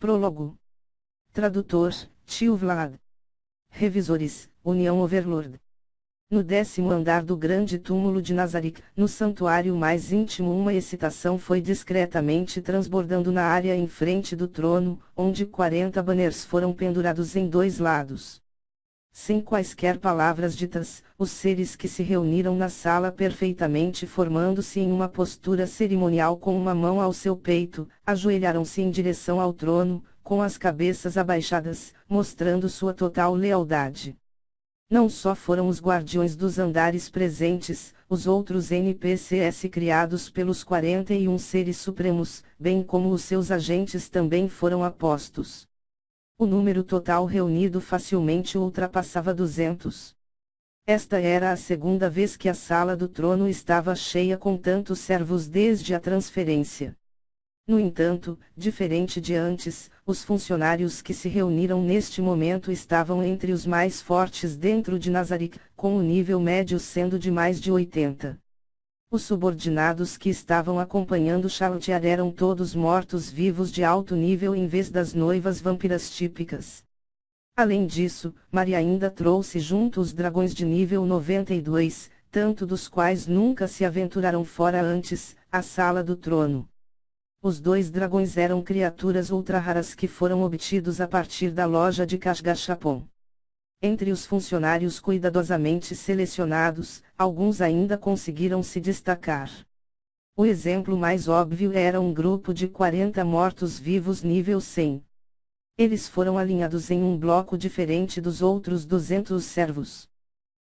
Prólogo. Tradutor, Tio Vlad. Revisores, União Overlord. No 10º andar do grande túmulo de Nazarick, no santuário mais íntimo, uma excitação foi discretamente transbordando na área em frente do trono, onde 40 banners foram pendurados em 2 lados. Sem quaisquer palavras ditas, os seres que se reuniram na sala perfeitamente formando-se em uma postura cerimonial com uma mão ao seu peito, ajoelharam-se em direção ao trono, com as cabeças abaixadas, mostrando sua total lealdade. Não só foram os guardiões dos andares presentes, os outros NPCs criados pelos 41 seres supremos, bem como os seus agentes também foram apostos. O número total reunido facilmente ultrapassava 200. Esta era a segunda vez que a sala do trono estava cheia com tantos servos desde a transferência. No entanto, diferente de antes, os funcionários que se reuniram neste momento estavam entre os mais fortes dentro de Nazarick, com o nível médio sendo de mais de 80. Os subordinados que estavam acompanhando Shaltiar eram todos mortos-vivos de alto nível em vez das noivas vampiras típicas. Além disso, Maria ainda trouxe junto os dragões de nível 92, tanto dos quais nunca se aventuraram fora antes, a sala do trono. Os 2 dragões eram criaturas ultra-raras que foram obtidos a partir da loja de Casgachapon. Entre os funcionários cuidadosamente selecionados, alguns ainda conseguiram se destacar. O exemplo mais óbvio era um grupo de 40 mortos-vivos nível 100. Eles foram alinhados em um bloco diferente dos outros 200 servos.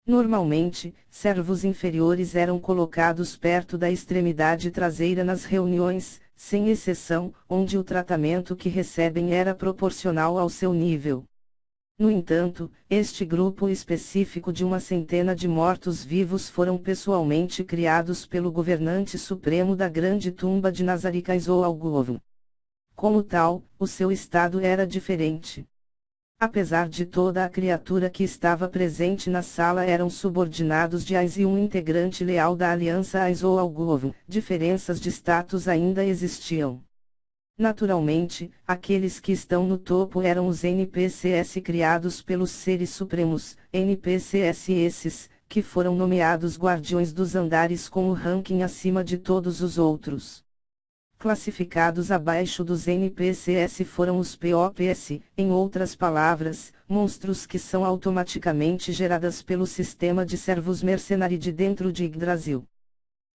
Normalmente, servos inferiores eram colocados perto da extremidade traseira nas reuniões, sem exceção, onde o tratamento que recebem era proporcional ao seu nível. No entanto, este grupo específico de uma centena de mortos-vivos foram pessoalmente criados pelo governante supremo da grande tumba de Nazarick Aizoalguovo. Como tal, o seu estado era diferente. Apesar de toda a criatura que estava presente na sala eram subordinados de Ais e um integrante leal da aliança Aizoalguovo, diferenças de status ainda existiam. Naturalmente, aqueles que estão no topo eram os NPCs criados pelos seres supremos, NPCs esses, que foram nomeados guardiões dos andares com o ranking acima de todos os outros. Classificados abaixo dos NPCs foram os POPs, em outras palavras, monstros que são automaticamente geradas pelo sistema de servos mercenários de dentro de Yggdrasil.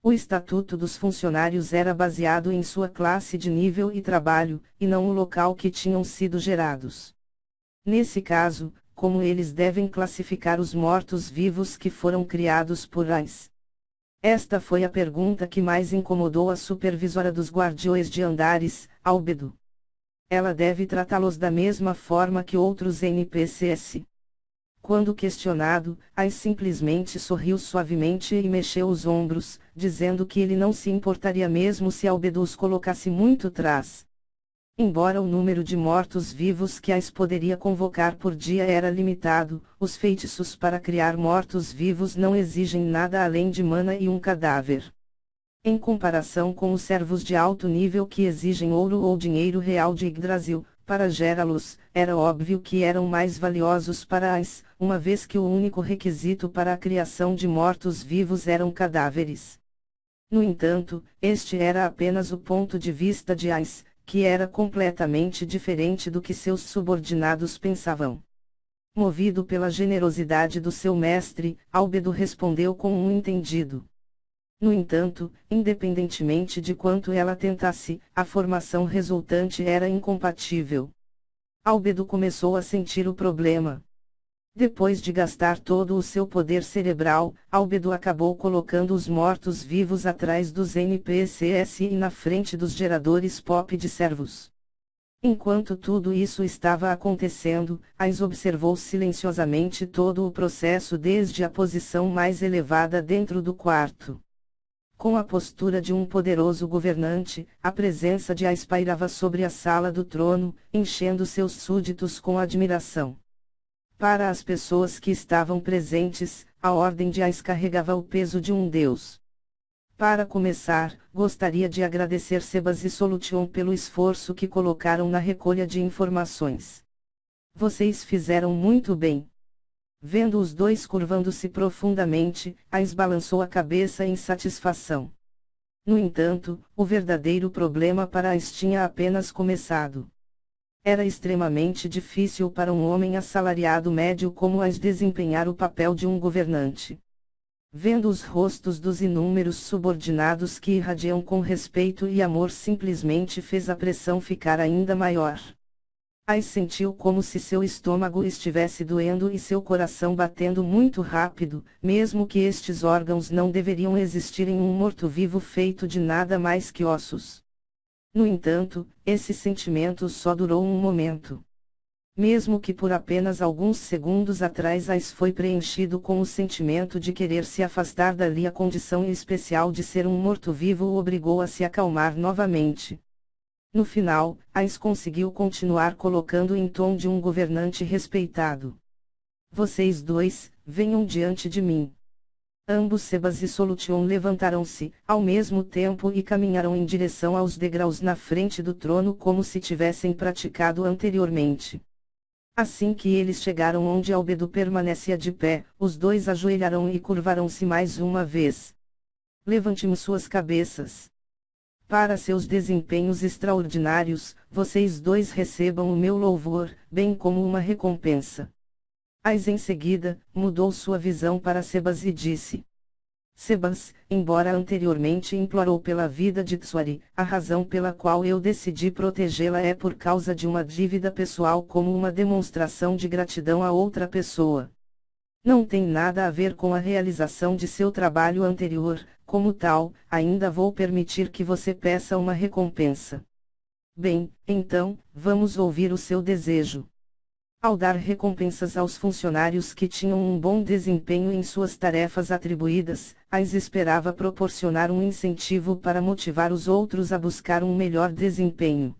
O estatuto dos funcionários era baseado em sua classe de nível e trabalho, e não o local que tinham sido gerados. Nesse caso, como eles devem classificar os mortos-vivos que foram criados por Ais? Esta foi a pergunta que mais incomodou a supervisora dos guardiões de andares, Albedo. Ela deve tratá-los da mesma forma que outros NPCs. Quando questionado, Ais simplesmente sorriu suavemente e mexeu os ombros, dizendo que ele não se importaria mesmo se Albedo os colocasse muito atrás. Embora o número de mortos-vivos que Ais poderia convocar por dia era limitado, os feitiços para criar mortos-vivos não exigem nada além de mana e um cadáver. Em comparação com os servos de alto nível que exigem ouro ou dinheiro real de Yggdrasil, para gerá-los, era óbvio que eram mais valiosos para Ais, uma vez que o único requisito para a criação de mortos-vivos eram cadáveres. No entanto, este era apenas o ponto de vista de Ais, que era completamente diferente do que seus subordinados pensavam. Movido pela generosidade do seu mestre, Albedo respondeu com um entendido. No entanto, independentemente de quanto ela tentasse, a formação resultante era incompatível. Albedo começou a sentir o problema. Depois de gastar todo o seu poder cerebral, Albedo acabou colocando os mortos-vivos atrás dos NPCs e na frente dos geradores pop de servos. Enquanto tudo isso estava acontecendo, Ais observou silenciosamente todo o processo desde a posição mais elevada dentro do quarto. Com a postura de um poderoso governante, a presença de Ais pairava sobre a sala do trono, enchendo seus súditos com admiração. Para as pessoas que estavam presentes, a ordem de Ais carregava o peso de um deus. Para começar, gostaria de agradecer Sebas e Solution pelo esforço que colocaram na recolha de informações. Vocês fizeram muito bem. Vendo os dois curvando-se profundamente, Ais balançou a cabeça em satisfação. No entanto, o verdadeiro problema para Ais tinha apenas começado. Era extremamente difícil para um homem assalariado médio como Ais desempenhar o papel de um governante. Vendo os rostos dos inúmeros subordinados que irradiam com respeito e amor, simplesmente fez a pressão ficar ainda maior. Ais sentiu como se seu estômago estivesse doendo e seu coração batendo muito rápido, mesmo que estes órgãos não deveriam existir em um morto-vivo feito de nada mais que ossos. No entanto, esse sentimento só durou um momento. Mesmo que por apenas alguns segundos atrás Ais foi preenchido com o sentimento de querer se afastar dali, a condição especial de ser um morto-vivo o obrigou a se acalmar novamente. No final, Ais conseguiu continuar colocando em tom de um governante respeitado. Vocês dois, venham diante de mim. Ambos Sebas e Solution levantaram-se, ao mesmo tempo, e caminharam em direção aos degraus na frente do trono como se tivessem praticado anteriormente. Assim que eles chegaram onde Albedo permanecia de pé, os dois ajoelharam e curvaram-se mais uma vez. Levantemos suas cabeças. Para seus desempenhos extraordinários, vocês dois recebam o meu louvor, bem como uma recompensa. Ais em seguida, mudou sua visão para Sebas e disse: Sebas, embora anteriormente implorou pela vida de Tsuari, a razão pela qual eu decidi protegê-la é por causa de uma dívida pessoal, como uma demonstração de gratidão a outra pessoa. Não tem nada a ver com a realização de seu trabalho anterior, como tal, ainda vou permitir que você peça uma recompensa. Bem, então, vamos ouvir o seu desejo. Ao dar recompensas aos funcionários que tinham um bom desempenho em suas tarefas atribuídas, Ais esperava proporcionar um incentivo para motivar os outros a buscar um melhor desempenho.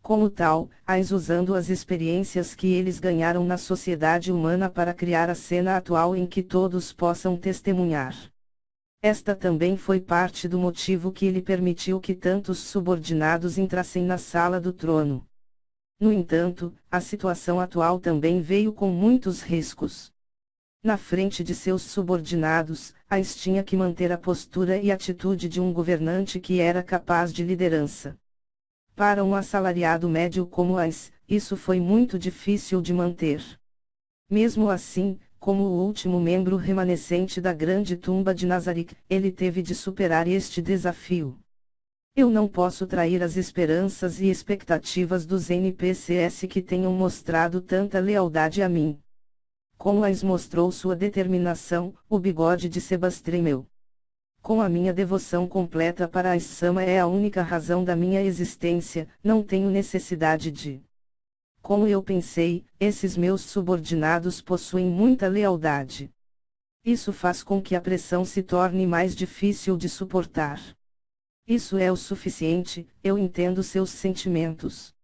Como tal, Ais usando as experiências que eles ganharam na sociedade humana para criar a cena atual em que todos possam testemunhar. Esta também foi parte do motivo que lhe permitiu que tantos subordinados entrassem na sala do trono. No entanto, a situação atual também veio com muitos riscos. Na frente de seus subordinados, Ais tinha que manter a postura e atitude de um governante que era capaz de liderança. Para um assalariado médio como Ais, isso foi muito difícil de manter. Mesmo assim, como o último membro remanescente da grande tumba de Nazarick, ele teve de superar este desafio. Eu não posso trair as esperanças e expectativas dos NPCs que tenham mostrado tanta lealdade a mim. Como Ais mostrou sua determinação, o bigode de Sebas tremeu. Com a minha devoção completa para Ais-sama é a única razão da minha existência, não tenho necessidade de. Como eu pensei, esses meus subordinados possuem muita lealdade. Isso faz com que a pressão se torne mais difícil de suportar. Isso é o suficiente, eu entendo seus sentimentos.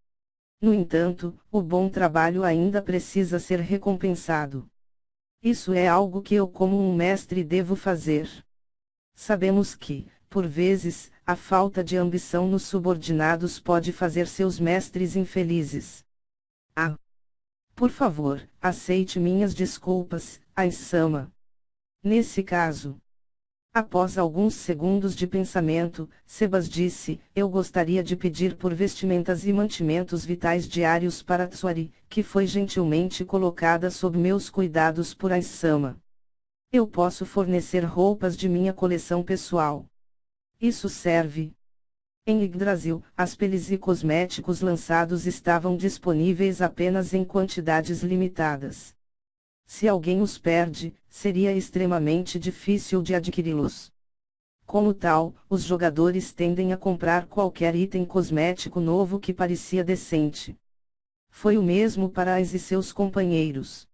No entanto, o bom trabalho ainda precisa ser recompensado. Isso é algo que eu, como um mestre, devo fazer. Sabemos que, por vezes, a falta de ambição nos subordinados pode fazer seus mestres infelizes. Ah! Por favor, aceite minhas desculpas, Ais-sama. Nesse caso. Após alguns segundos de pensamento, Sebas disse: eu gostaria de pedir por vestimentas e mantimentos vitais diários para Tsuari, que foi gentilmente colocada sob meus cuidados por Ais-sama. Eu posso fornecer roupas de minha coleção pessoal. Isso serve. Em Yggdrasil, as peles e cosméticos lançados estavam disponíveis apenas em quantidades limitadas. Se alguém os perde, seria extremamente difícil de adquiri-los. Como tal, os jogadores tendem a comprar qualquer item cosmético novo que parecia decente. Foi o mesmo para Ais e seus companheiros.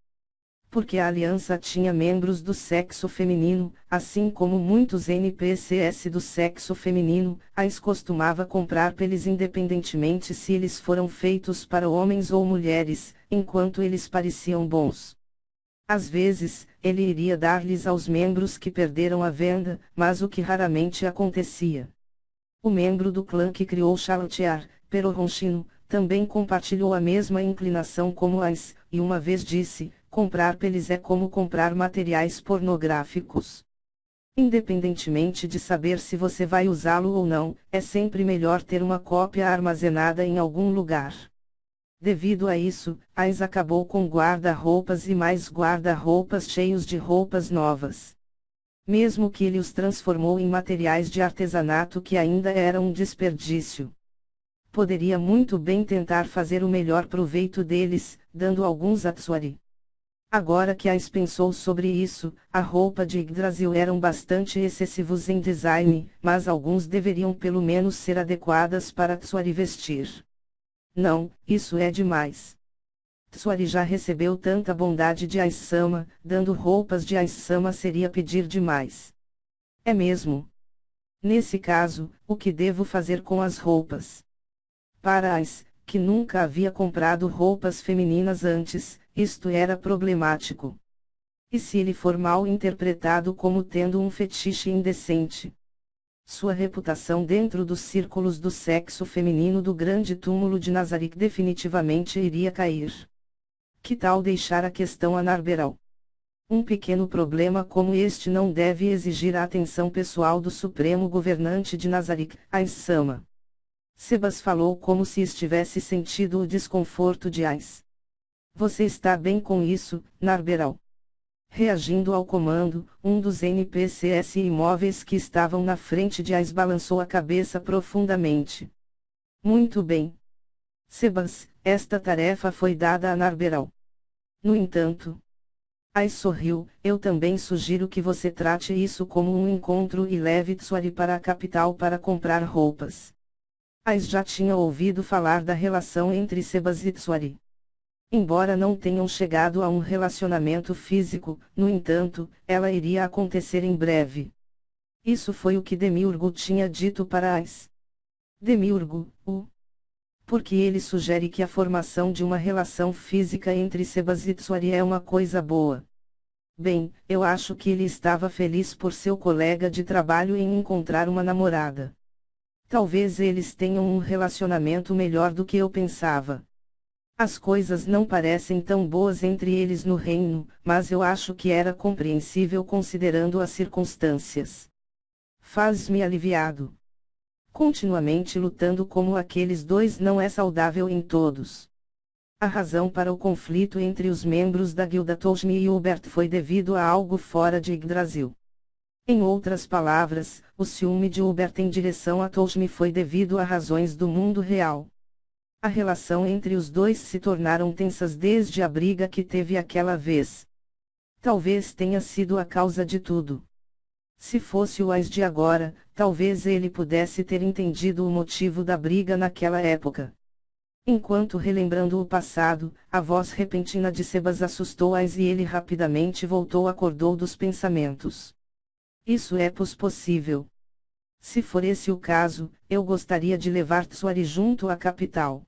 Porque a aliança tinha membros do sexo feminino, assim como muitos NPCs do sexo feminino, Ais costumava comprar peles independentemente se eles foram feitos para homens ou mulheres, enquanto eles pareciam bons. Às vezes, ele iria dar-lhes aos membros que perderam a venda, mas o que raramente acontecia. O membro do clã que criou Charlotte Perronchino, também compartilhou a mesma inclinação como Ice, e uma vez disse, comprar peles é como comprar materiais pornográficos. Independentemente de saber se você vai usá-lo ou não, é sempre melhor ter uma cópia armazenada em algum lugar. Devido a isso, Ice acabou com guarda-roupas e mais guarda-roupas cheios de roupas novas. Mesmo que ele os transformou em materiais de artesanato que ainda eram um desperdício. Poderia muito bem tentar fazer o melhor proveito deles, dando alguns a Tsuari. Agora que Ice pensou sobre isso, a roupa de Yggdrasil eram bastante excessivos em design, mas alguns deveriam pelo menos ser adequadas para Tsuari vestir. Não, isso é demais. Tsuari já recebeu tanta bondade de Ice-sama, dando roupas de Ice-sama seria pedir demais. É mesmo. Nesse caso, o que devo fazer com as roupas? Para Ice, que nunca havia comprado roupas femininas antes, isto era problemático. E se ele for mal interpretado como tendo um fetiche indecente? Sua reputação dentro dos círculos do sexo feminino do grande túmulo de Nazarick definitivamente iria cair. Que tal deixar a questão a Narberal? Um pequeno problema como este não deve exigir a atenção pessoal do supremo governante de Nazarick, Ice-sama. Sebas falou como se estivesse sentindo o desconforto de Ice. Você está bem com isso, Narberal? Reagindo ao comando, um dos NPCs imóveis que estavam na frente de Ice balançou a cabeça profundamente. Muito bem. Sebas, esta tarefa foi dada a Narberal. No entanto, Ice sorriu, eu também sugiro que você trate isso como um encontro e leve Tsuari para a capital para comprar roupas. Ice já tinha ouvido falar da relação entre Sebas e Tsuari. Embora não tenham chegado a um relacionamento físico, no entanto, ela iria acontecer em breve. Isso foi o que Demiurgo tinha dito para Ice. Demiurgo, porque ele sugere que a formação de uma relação física entre Sebas e Tsuari é uma coisa boa. Bem, eu acho que ele estava feliz por seu colega de trabalho em encontrar uma namorada. Talvez eles tenham um relacionamento melhor do que eu pensava. As coisas não parecem tão boas entre eles no reino, mas eu acho que era compreensível considerando as circunstâncias. Faz-me aliviado. Continuamente lutando como aqueles dois não é saudável em todos. A razão para o conflito entre os membros da guilda Toshmi e Hubert foi devido a algo fora de Yggdrasil. Em outras palavras, o ciúme de Hubert em direção a Toshmi foi devido a razões do mundo real. A relação entre os dois se tornaram tensas desde a briga que teve aquela vez. Talvez tenha sido a causa de tudo. Se fosse o Ice de agora, talvez ele pudesse ter entendido o motivo da briga naquela época. Enquanto relembrando o passado, a voz repentina de Sebas assustou Ice e ele rapidamente acordou dos pensamentos. Isso é possível. Se for esse o caso, eu gostaria de levar Tsuari junto à capital.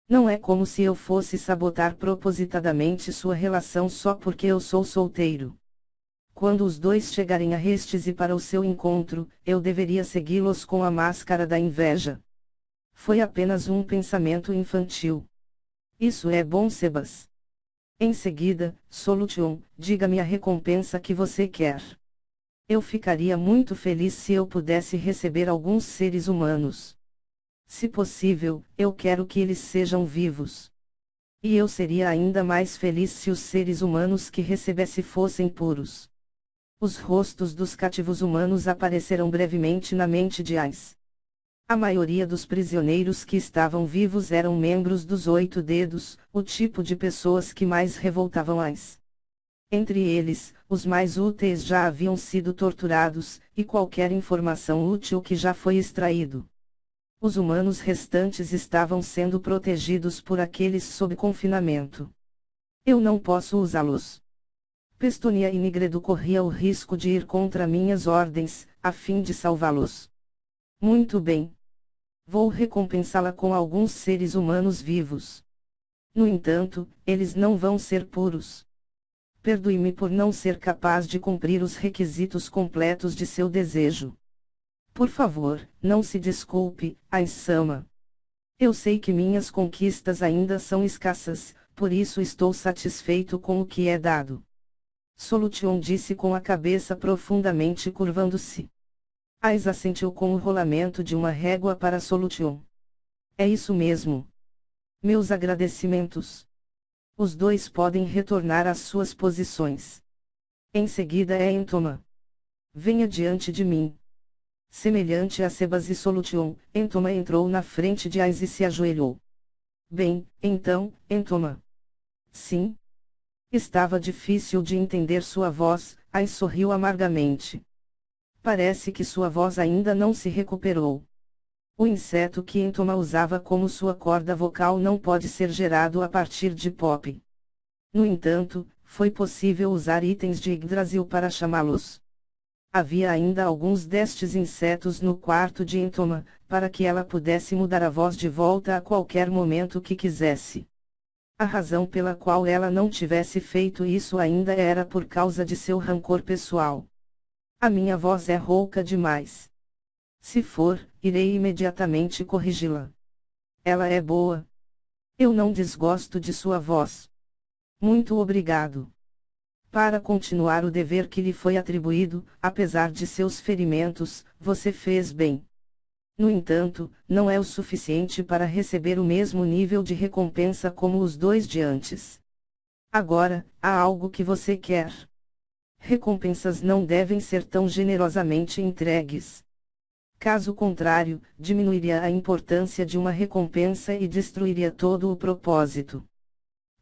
Não é como se eu fosse sabotar propositadamente sua relação só porque eu sou solteiro. Quando os dois chegarem a Restise para o seu encontro, eu deveria segui-los com a máscara da inveja. Foi apenas um pensamento infantil. Isso é bom, Sebas. Em seguida, Solution, diga-me a recompensa que você quer. Eu ficaria muito feliz se eu pudesse receber alguns seres humanos. Se possível, eu quero que eles sejam vivos. E eu seria ainda mais feliz se os seres humanos que recebesse fossem puros. Os rostos dos cativos humanos apareceram brevemente na mente de Ice. A maioria dos prisioneiros que estavam vivos eram membros dos 8 dedos, o tipo de pessoas que mais revoltavam Ice. Entre eles, os mais úteis já haviam sido torturados, e qualquer informação útil que já foi extraído. Os humanos restantes estavam sendo protegidos por aqueles sob confinamento. Eu não posso usá-los. Pestonia e Nigredo corria o risco de ir contra minhas ordens, a fim de salvá-los. Muito bem. Vou recompensá-la com alguns seres humanos vivos. No entanto, eles não vão ser puros. Perdoe-me por não ser capaz de cumprir os requisitos completos de seu desejo. Por favor, não se desculpe, Ains-sama. Eu sei que minhas conquistas ainda são escassas, por isso estou satisfeito com o que é dado. Solution disse com a cabeça profundamente curvando-se. Ais assentiu com o rolamento de uma régua para Solution. É isso mesmo. Meus agradecimentos. Os dois podem retornar às suas posições. Em seguida é Entoma. Venha diante de mim. Semelhante a Sebas e Solution, Entoma entrou na frente de Ais e se ajoelhou. Bem, então, Entoma. Sim. Estava difícil de entender sua voz, Ais sorriu amargamente. Parece que sua voz ainda não se recuperou. O inseto que Entoma usava como sua corda vocal não pode ser gerado a partir de pop. No entanto, foi possível usar itens de Yggdrasil para chamá-los. Havia ainda alguns destes insetos no quarto de Entoma, para que ela pudesse mudar a voz de volta a qualquer momento que quisesse. A razão pela qual ela não tivesse feito isso ainda era por causa de seu rancor pessoal. A minha voz é rouca demais. Se for, irei imediatamente corrigi-la. Ela é boa. Eu não desgosto de sua voz. Muito obrigado. Para continuar o dever que lhe foi atribuído, apesar de seus ferimentos, você fez bem. No entanto, não é o suficiente para receber o mesmo nível de recompensa como os dois de antes. Agora, há algo que você quer. Recompensas não devem ser tão generosamente entregues. Caso contrário, diminuiria a importância de uma recompensa e destruiria todo o propósito.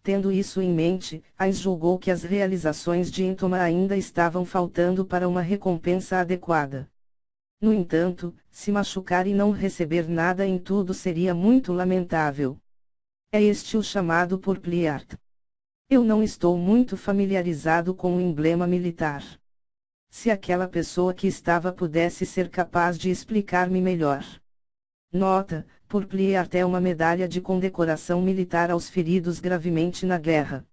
Tendo isso em mente, Ais julgou que as realizações de Entoma ainda estavam faltando para uma recompensa adequada. No entanto, se machucar e não receber nada em tudo seria muito lamentável. É este o chamado por Pliart. Eu não estou muito familiarizado com o emblema militar. Se aquela pessoa que estava pudesse ser capaz de explicar-me melhor. Nota: por Pliart é uma medalha de condecoração militar aos feridos gravemente na guerra.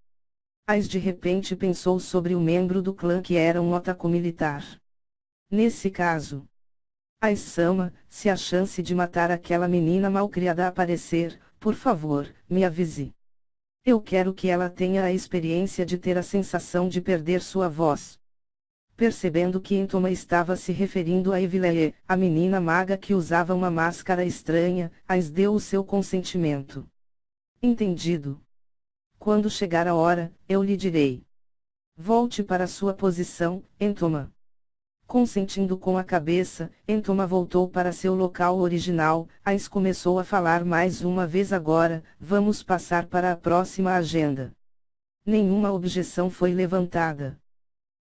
Ais de repente pensou sobre o membro do clã que era um otaku militar. Nesse caso, Ais-sama, se a chance de matar aquela menina malcriada aparecer, por favor, me avise. Eu quero que ela tenha a experiência de ter a sensação de perder sua voz. Percebendo que Entoma estava se referindo a Evilee, a menina maga que usava uma máscara estranha, Ais deu o seu consentimento. Entendido. Quando chegar a hora, eu lhe direi. Volte para sua posição, Entoma. Consentindo com a cabeça, Entoma voltou para seu local original. Ais começou a falar mais uma vez agora. Vamos passar para a próxima agenda. Nenhuma objeção foi levantada.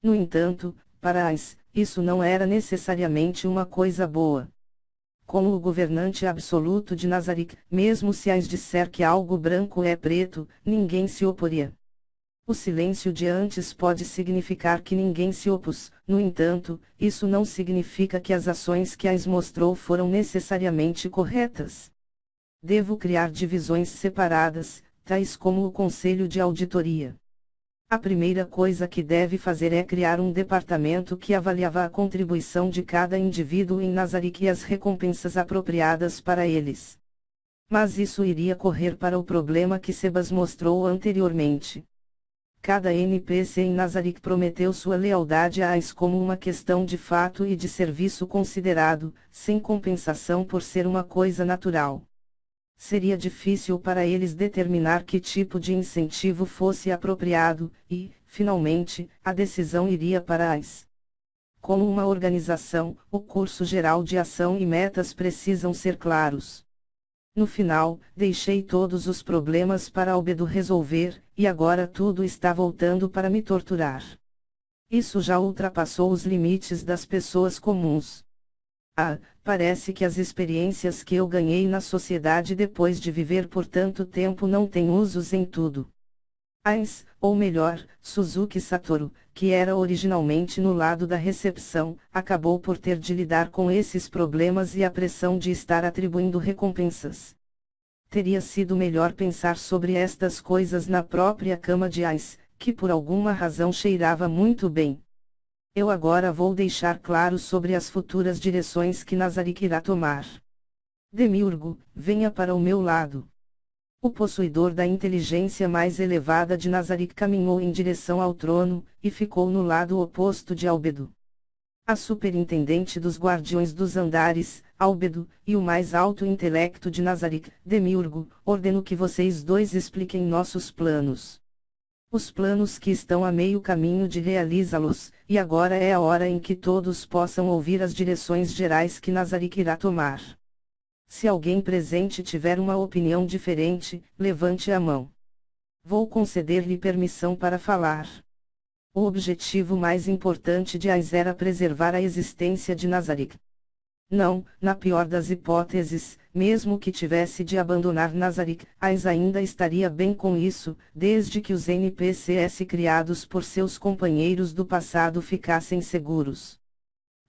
No entanto, para Ais, isso não era necessariamente uma coisa boa. Como o governante absoluto de Nazarick, mesmo se Ais disser que algo branco é preto, ninguém se oporia. O silêncio de antes pode significar que ninguém se opôs, no entanto, isso não significa que as ações que Ais mostrou foram necessariamente corretas. Devo criar divisões separadas, tais como o Conselho de Auditoria. A primeira coisa que deve fazer é criar um departamento que avaliava a contribuição de cada indivíduo em Nazarick e as recompensas apropriadas para eles. Mas isso iria correr para o problema que Sebas mostrou anteriormente. Cada NPC em Nazarick prometeu sua lealdade a Ais como uma questão de fato e de serviço considerado, sem compensação por ser uma coisa natural. Seria difícil para eles determinar que tipo de incentivo fosse apropriado, e, finalmente, a decisão iria para Ais. Como uma organização, o curso geral de ação e metas precisam ser claros. No final, deixei todos os problemas para Albedo resolver, e agora tudo está voltando para me torturar. Isso já ultrapassou os limites das pessoas comuns. Parece que as experiências que eu ganhei na sociedade depois de viver por tanto tempo não têm usos em tudo. Ais, ou melhor, Suzuki Satoru, que era originalmente no lado da recepção, acabou por ter de lidar com esses problemas e a pressão de estar atribuindo recompensas. Teria sido melhor pensar sobre estas coisas na própria cama de Ais, que por alguma razão cheirava muito bem. Eu agora vou deixar claro sobre as futuras direções que Nazarick irá tomar. Demiurgo, venha para o meu lado. O possuidor da inteligência mais elevada de Nazarick caminhou em direção ao trono, e ficou no lado oposto de Albedo. A superintendente dos guardiões dos andares, Albedo, e o mais alto intelecto de Nazarick, Demiurgo, ordeno que vocês dois expliquem nossos planos. Os planos que estão a meio caminho de realizá-los, e agora é a hora em que todos possam ouvir as direções gerais que Nazarick irá tomar. Se alguém presente tiver uma opinião diferente, levante a mão. Vou conceder-lhe permissão para falar. O objetivo mais importante de Ais era preservar a existência de Nazarick. Não, na pior das hipóteses, mesmo que tivesse de abandonar Nazarick, Ais ainda estaria bem com isso, desde que os NPCs criados por seus companheiros do passado ficassem seguros.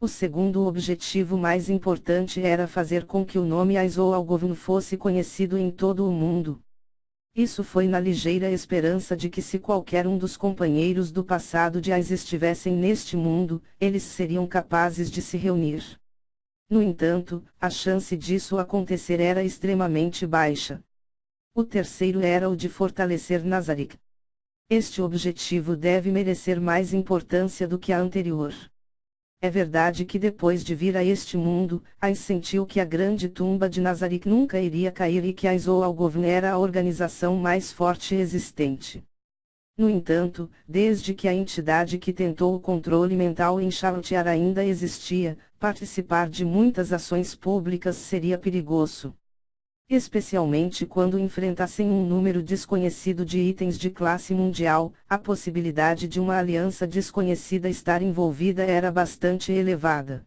O segundo objetivo mais importante era fazer com que o nome Ais ou Algovn fosse conhecido em todo o mundo. Isso foi na ligeira esperança de que se qualquer um dos companheiros do passado de Ais estivessem neste mundo, eles seriam capazes de se reunir. No entanto, a chance disso acontecer era extremamente baixa. O terceiro era o de fortalecer Nazarick. Este objetivo deve merecer mais importância do que a anterior. É verdade que depois de vir a este mundo, Ais sentiu que a grande tumba de Nazarick nunca iria cair e que Ais ou Algovn era a organização mais forte existente. No entanto, desde que a entidade que tentou o controle mental em Shaltiar ainda existia, participar de muitas ações públicas seria perigoso. Especialmente quando enfrentassem um número desconhecido de itens de classe mundial, a possibilidade de uma aliança desconhecida estar envolvida era bastante elevada.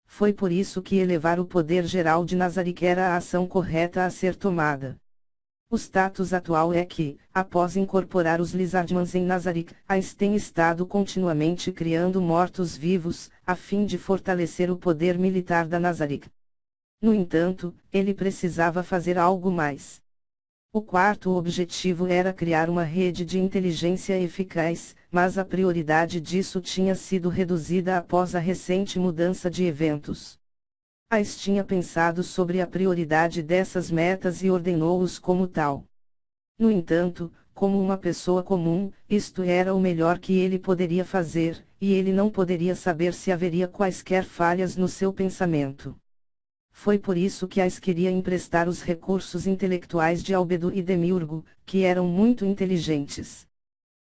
Foi por isso que elevar o poder geral de Nazarick era a ação correta a ser tomada. O status atual é que, após incorporar os Lizardmans em Nazarick, Ais tem estado continuamente criando mortos-vivos, a fim de fortalecer o poder militar da Nazarick. No entanto, ele precisava fazer algo mais. O quarto objetivo era criar uma rede de inteligência eficaz, mas a prioridade disso tinha sido reduzida após a recente mudança de eventos. Ais tinha pensado sobre a prioridade dessas metas e ordenou-os como tal. No entanto, como uma pessoa comum, isto era o melhor que ele poderia fazer, e ele não poderia saber se haveria quaisquer falhas no seu pensamento. Foi por isso que Ais queria emprestar os recursos intelectuais de Albedo e Demiurgo, que eram muito inteligentes.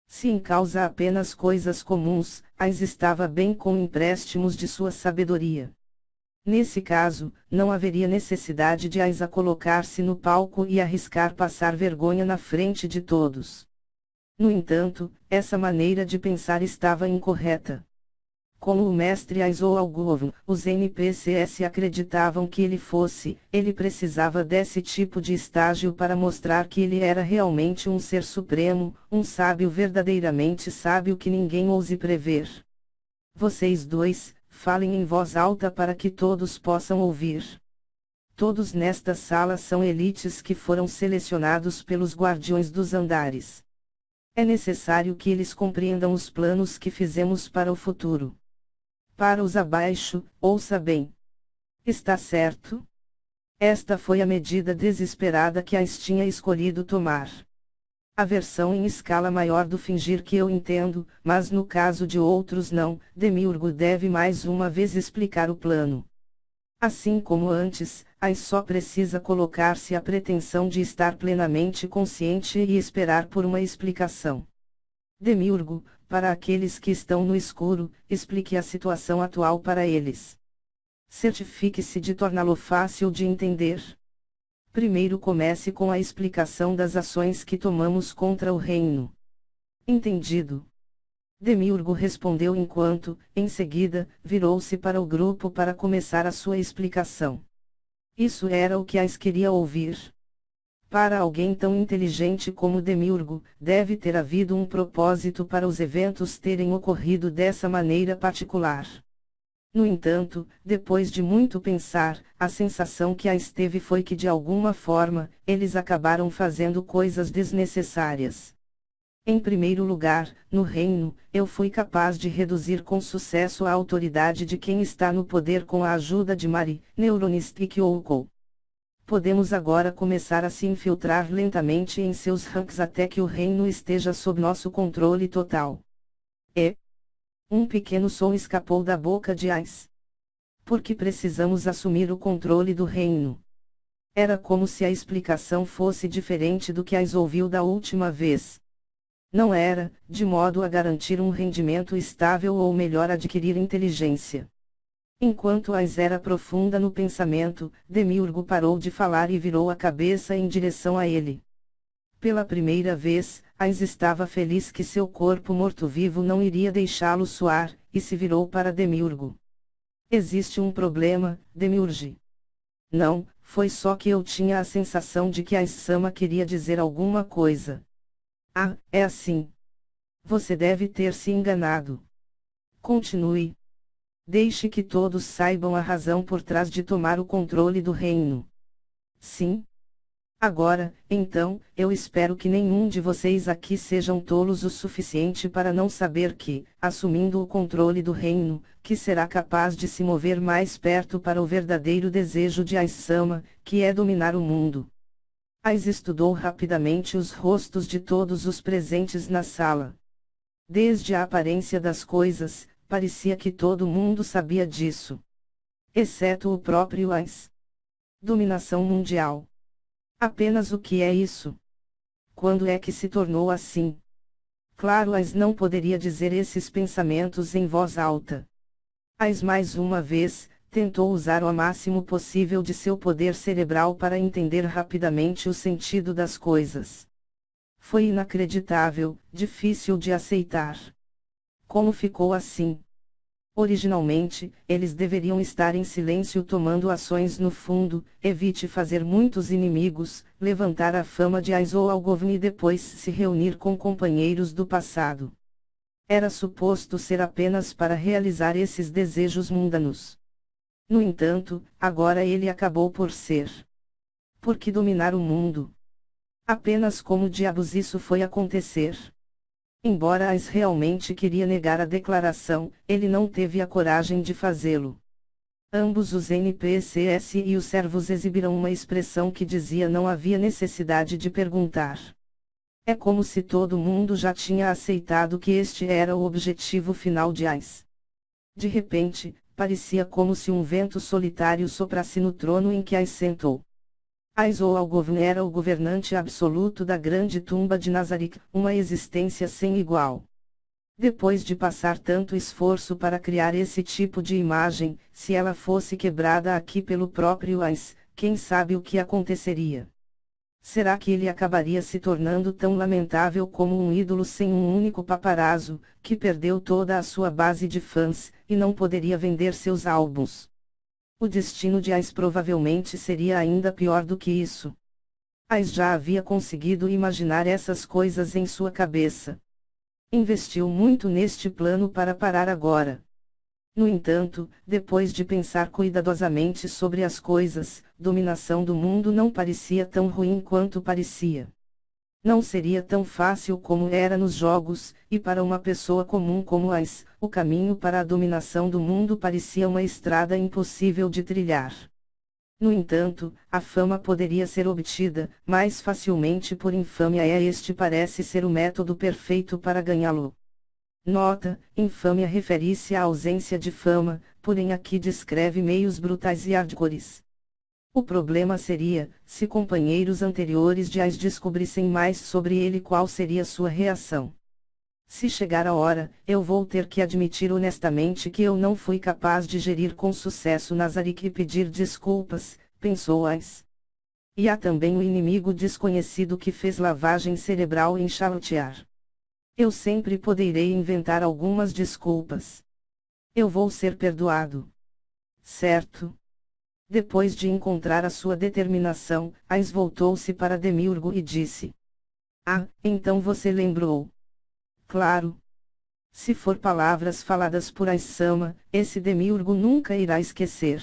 Se em causa apenas coisas comuns, Ais estava bem com empréstimos de sua sabedoria. Nesse caso, não haveria necessidade de Ais a colocar-se no palco e arriscar passar vergonha na frente de todos. No entanto, essa maneira de pensar estava incorreta. Como o mestre Ais ou Algovn, os NPCs acreditavam que ele precisava desse tipo de estágio para mostrar que ele era realmente um ser supremo, um sábio verdadeiramente sábio que ninguém ouse prever. Vocês dois, falem em voz alta para que todos possam ouvir. Todos nesta sala são elites que foram selecionados pelos guardiões dos andares. É necessário que eles compreendam os planos que fizemos para o futuro. Para os abaixo, ouça bem. Está certo? Esta foi a medida desesperada que Ais tinha escolhido tomar. A versão em escala maior do fingir que eu entendo, mas no caso de outros não, Demiurgo deve mais uma vez explicar o plano. Assim como antes, Ais só precisa colocar-se a pretensão de estar plenamente consciente e esperar por uma explicação. Demiurgo, para aqueles que estão no escuro, explique a situação atual para eles. Certifique-se de torná-lo fácil de entender. Primeiro comece com a explicação das ações que tomamos contra o reino. Entendido. Demiurgo respondeu enquanto, em seguida, virou-se para o grupo para começar a sua explicação. Isso era o que Ais queria ouvir. Para alguém tão inteligente como Demiurgo, deve ter havido um propósito para os eventos terem ocorrido dessa maneira particular. No entanto, depois de muito pensar, a sensação que Ais teve foi que de alguma forma, eles acabaram fazendo coisas desnecessárias. Em primeiro lugar, no reino, eu fui capaz de reduzir com sucesso a autoridade de quem está no poder com a ajuda de Mari, Neuronistic Oukou. Podemos agora começar a se infiltrar lentamente em seus ranks até que o reino esteja sob nosso controle total. E um pequeno som escapou da boca de Ais. Porque precisamos assumir o controle do reino. Era como se a explicação fosse diferente do que Ais ouviu da última vez. Não era, de modo a garantir um rendimento estável ou melhor adquirir inteligência. Enquanto Ais era profunda no pensamento, Demiurgo parou de falar e virou a cabeça em direção a ele. Pela primeira vez, Ais estava feliz que seu corpo morto-vivo não iria deixá-lo suar, e se virou para Demiurgo. Existe um problema, Demiurge. Não, foi só que eu tinha a sensação de que Ais-sama queria dizer alguma coisa. Ah, é assim. Você deve ter se enganado. Continue. Deixe que todos saibam a razão por trás de tomar o controle do reino. Sim. Agora, então, eu espero que nenhum de vocês aqui sejam tolos o suficiente para não saber que, assumindo o controle do reino, que será capaz de se mover mais perto para o verdadeiro desejo de Ais-sama, que é dominar o mundo. Ais estudou rapidamente os rostos de todos os presentes na sala. Desde a aparência das coisas, parecia que todo mundo sabia disso. Exceto o próprio Ais. Dominação mundial. Apenas o que é isso? Quando é que se tornou assim? Claro, Ais não poderia dizer esses pensamentos em voz alta. Ais mais uma vez, tentou usar o máximo possível de seu poder cerebral para entender rapidamente o sentido das coisas. Foi inacreditável, difícil de aceitar. Como ficou assim? Originalmente, eles deveriam estar em silêncio tomando ações no fundo, evite fazer muitos inimigos, levantar a fama de Aizo Algovni e depois se reunir com companheiros do passado. Era suposto ser apenas para realizar esses desejos mundanos. No entanto, agora ele acabou por ser. Por que dominar o mundo? Apenas como diabos isso foi acontecer? Embora Ais realmente queria negar a declaração, ele não teve a coragem de fazê-lo. Ambos os NPCs e os servos exibiram uma expressão que dizia não havia necessidade de perguntar. É como se todo mundo já tinha aceitado que este era o objetivo final de Ais. De repente, parecia como se um vento solitário soprasse no trono em que Ais sentou. Aizo Algovni era o governante absoluto da grande tumba de Nazarick, uma existência sem igual. Depois de passar tanto esforço para criar esse tipo de imagem, se ela fosse quebrada aqui pelo próprio Ais, quem sabe o que aconteceria? Será que ele acabaria se tornando tão lamentável como um ídolo sem um único paparazzo, que perdeu toda a sua base de fãs, e não poderia vender seus álbuns? O destino de Ais provavelmente seria ainda pior do que isso. Ais já havia conseguido imaginar essas coisas em sua cabeça. Investiu muito neste plano para parar agora. No entanto, depois de pensar cuidadosamente sobre as coisas, dominação do mundo não parecia tão ruim quanto parecia. Não seria tão fácil como era nos jogos, e para uma pessoa comum como Ais, o caminho para a dominação do mundo parecia uma estrada impossível de trilhar. No entanto, a fama poderia ser obtida, mais facilmente por infâmia e este parece ser o método perfeito para ganhá-lo. Nota: infâmia refere-se à ausência de fama, porém aqui descreve meios brutais e hardcores. O problema seria, se companheiros anteriores de Ais descobrissem mais sobre ele, qual seria sua reação. Se chegar a hora, eu vou ter que admitir honestamente que eu não fui capaz de gerir com sucesso Nazarick e pedir desculpas, pensou Ais. E há também o inimigo desconhecido que fez lavagem cerebral em Charlotiar. Eu sempre poderei inventar algumas desculpas. Eu vou ser perdoado. Certo? Depois de encontrar a sua determinação, Ais voltou-se para Demiurgo e disse: Ah, então você lembrou. Claro. Se for palavras faladas por Ais-sama, esse Demiurgo nunca irá esquecer.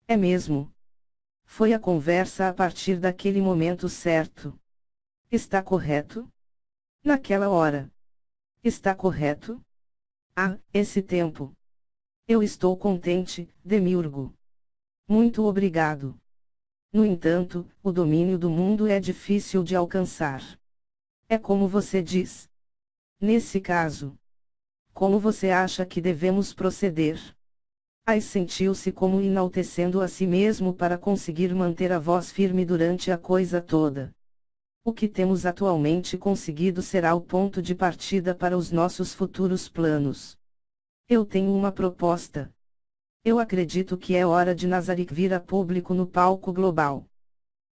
É mesmo. Foi a conversa a partir daquele momento certo. Está correto? Naquela hora. Está correto? Ah, esse tempo. Eu estou contente, Demiurgo. Muito obrigado. No entanto, o domínio do mundo é difícil de alcançar. É como você diz. Nesse caso, como você acha que devemos proceder? Ais sentiu-se como enaltecendo a si mesmo para conseguir manter a voz firme durante a coisa toda. O que temos atualmente conseguido será o ponto de partida para os nossos futuros planos. Eu tenho uma proposta. Eu acredito que é hora de Nazarick vir a público no palco global.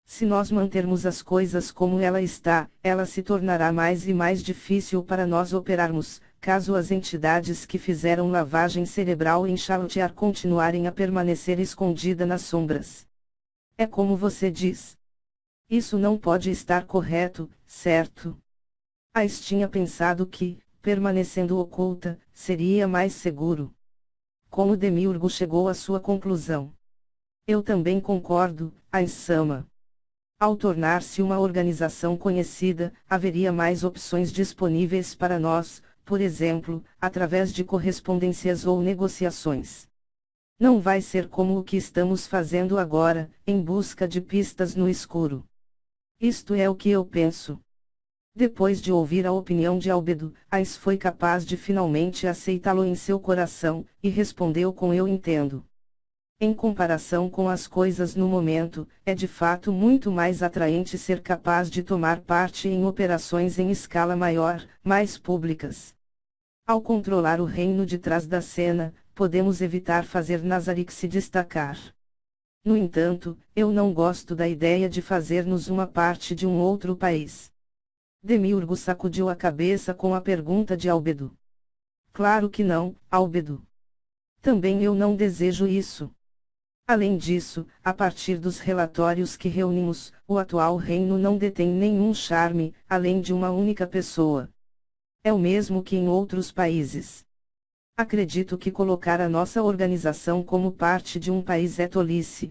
Se nós mantermos as coisas como ela está, ela se tornará mais e mais difícil para nós operarmos, caso as entidades que fizeram lavagem cerebral em Charlotte continuarem a permanecer escondida nas sombras. É como você diz. Isso não pode estar correto, certo? Ais tinha pensado que, permanecendo oculta, seria mais seguro. Como Demiurgo chegou à sua conclusão? Eu também concordo, Ais-sama. Ao tornar-se uma organização conhecida, haveria mais opções disponíveis para nós, por exemplo, através de correspondências ou negociações. Não vai ser como o que estamos fazendo agora, em busca de pistas no escuro. Isto é o que eu penso. Depois de ouvir a opinião de Albedo, Ais foi capaz de finalmente aceitá-lo em seu coração, e respondeu com eu entendo. Em comparação com as coisas no momento, é de fato muito mais atraente ser capaz de tomar parte em operações em escala maior, mais públicas. Ao controlar o reino de trás da cena, podemos evitar fazer Nazarick se destacar. No entanto, eu não gosto da ideia de fazer-nos uma parte de um outro país. Demiurgo sacudiu a cabeça com a pergunta de Albedo. Claro que não, Albedo. Também eu não desejo isso. Além disso, a partir dos relatórios que reunimos, o atual reino não detém nenhum charme, além de uma única pessoa. É o mesmo que em outros países. Acredito que colocar a nossa organização como parte de um país é tolice.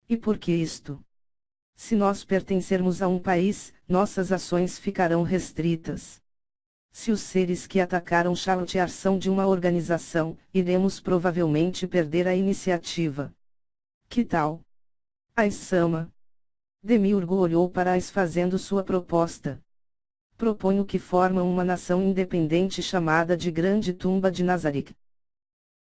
E por que isto? Se nós pertencermos a um país, nossas ações ficarão restritas. Se os seres que atacaram Charlotte são de uma organização, iremos provavelmente perder a iniciativa. Que tal? Ais-sama. Demiurgo olhou para Ais fazendo sua proposta. Proponho que formam uma nação independente chamada de Grande Tumba de Nazarick.